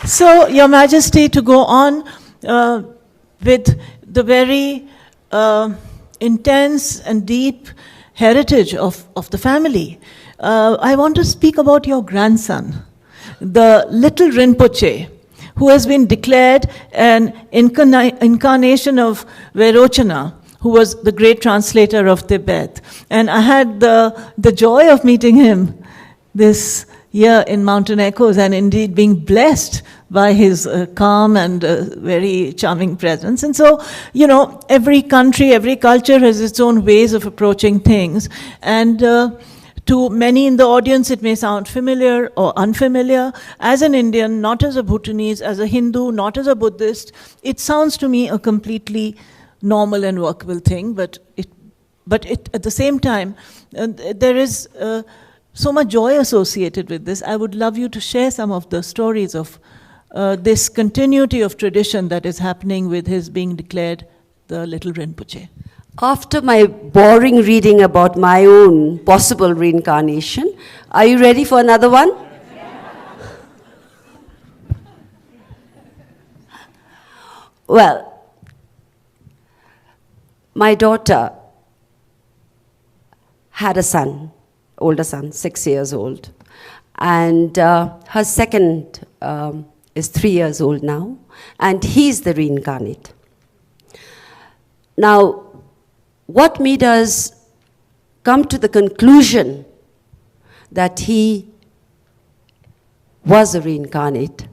So, Your Majesty, to go on with the very intense and deep heritage of the family, I want to speak about your grandson, the little Rinpoche, who has been declared an incarnation of Vairochana, who was the great translator of Tibet. And I had the joy of meeting him this year in Mountain Echoes, and indeed being blessed by his calm and very charming presence. And so, you know, every country, every culture has its own ways of approaching things. And to many in the audience, it may sound familiar or unfamiliar. As an Indian, not as a Bhutanese, as a Hindu, not as a Buddhist, it sounds to me a completely normal and workable thing. But at the same time, there is so much joy associated with this. I would love you to share some of the stories of this continuity of tradition that is happening with his being declared the little Rinpoche. After my boring reading about my own possible reincarnation, are you ready for another one? Well, my daughter had a son, older son, 6 years old. And her second is 3 years old now, and he's the reincarnate. Now, what made us come to the conclusion that he was a reincarnate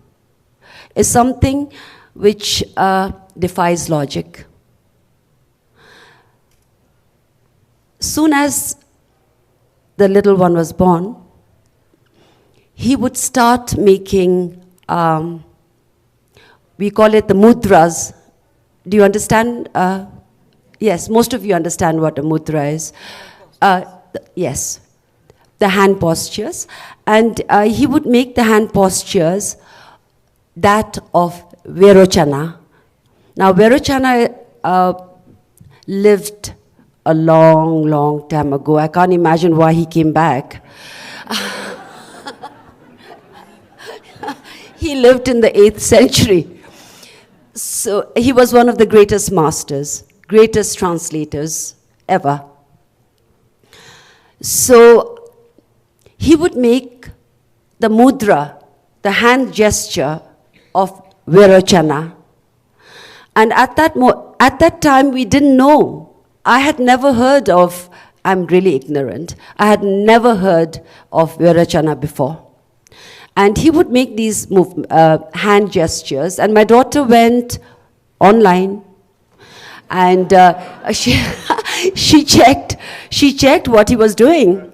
is something which defies logic. Soon as the little one was born, he would start making, we call it the mudras. Do you understand? Yes, most of you understand what a mudra is. Yes, the hand postures. And he would make the hand postures that of Vairochana. Now, Vairochana lived a long, long time ago. I can't imagine why he came back. He lived in the 8th century. So he was one of the greatest masters, greatest translators ever. So he would make the mudra, the hand gesture of Vairochana. And at that time, we didn't know. I had never heard of, I'm really ignorant, I had never heard of Vairochana before. And he would make these hand gestures, and my daughter went online, and she checked what he was doing.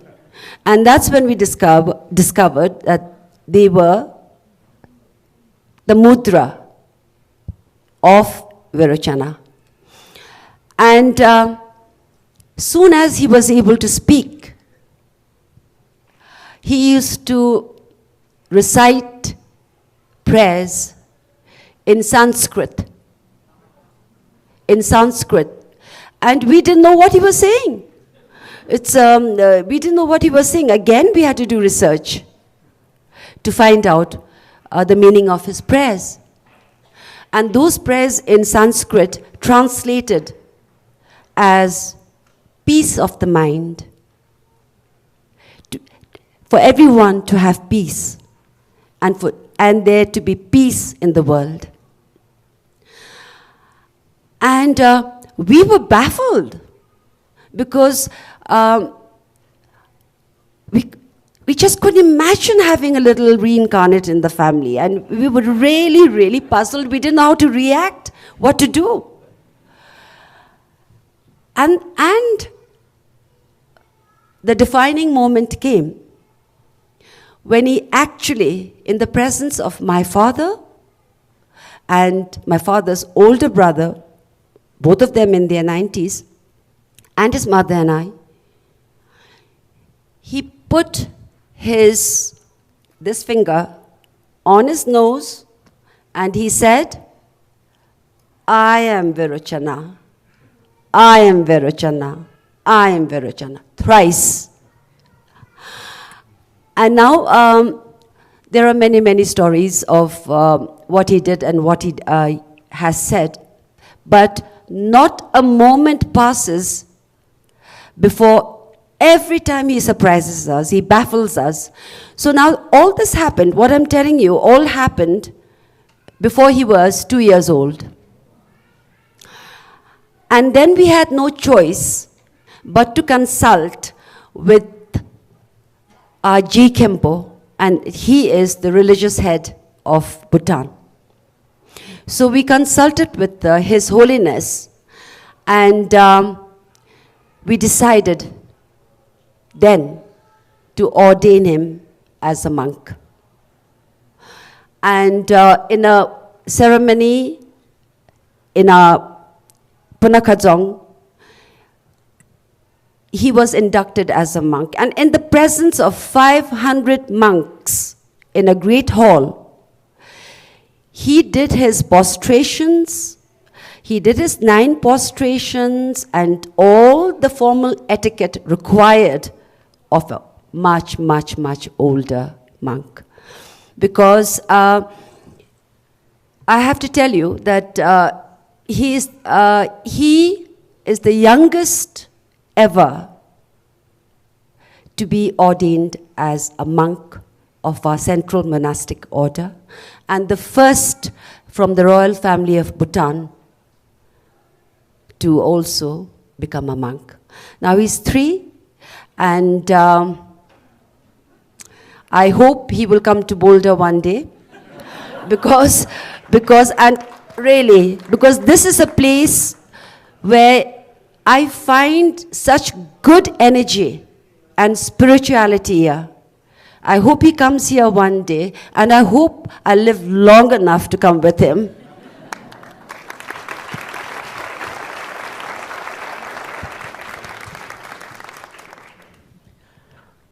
And that's when we discovered that they were the mudra of Vairochana. And soon as he was able to speak, he used to recite prayers in Sanskrit. And we didn't know what he was saying. We didn't know what he was saying. Again, we had to do research to find out the meaning of his prayers. And those prayers in Sanskrit translated as peace of the mind, for everyone to have peace, and there to be peace in the world. And we were baffled because we just couldn't imagine having a little reincarnate in the family. And we were really, really puzzled. We didn't know how to react, what to do. And the defining moment came when he actually, in the presence of my father and my father's older brother, both of them in their 90s, and his mother and I, he put this finger on his nose and he said, I am Vairochana, I am Vairochana, I am Vairochana, thrice. And now there are many, many stories of what he did and what he has said, but not a moment passes before every time he surprises us, he baffles us. So now all this happened, what I'm telling you, all happened before he was 2 years old. And then we had no choice but to consult with our G Khenpo, and he is the religious head of Bhutan. So we consulted with His Holiness, and we decided then to ordain him as a monk. And in a ceremony in our Punakadzong, he was inducted as a monk. And in the presence of 500 monks in a great hall, he did his prostrations, he did his 9 prostrations and all the formal etiquette required of a much, much, much older monk. Because I have to tell you that he is the youngest ever to be ordained as a monk of our central monastic order, and the first from the royal family of Bhutan to also become a monk. Now he's 3, and I hope he will come to Boulder one day, because this is a place where I find such good energy and spirituality here. I hope he comes here one day, and I hope I live long enough to come with him.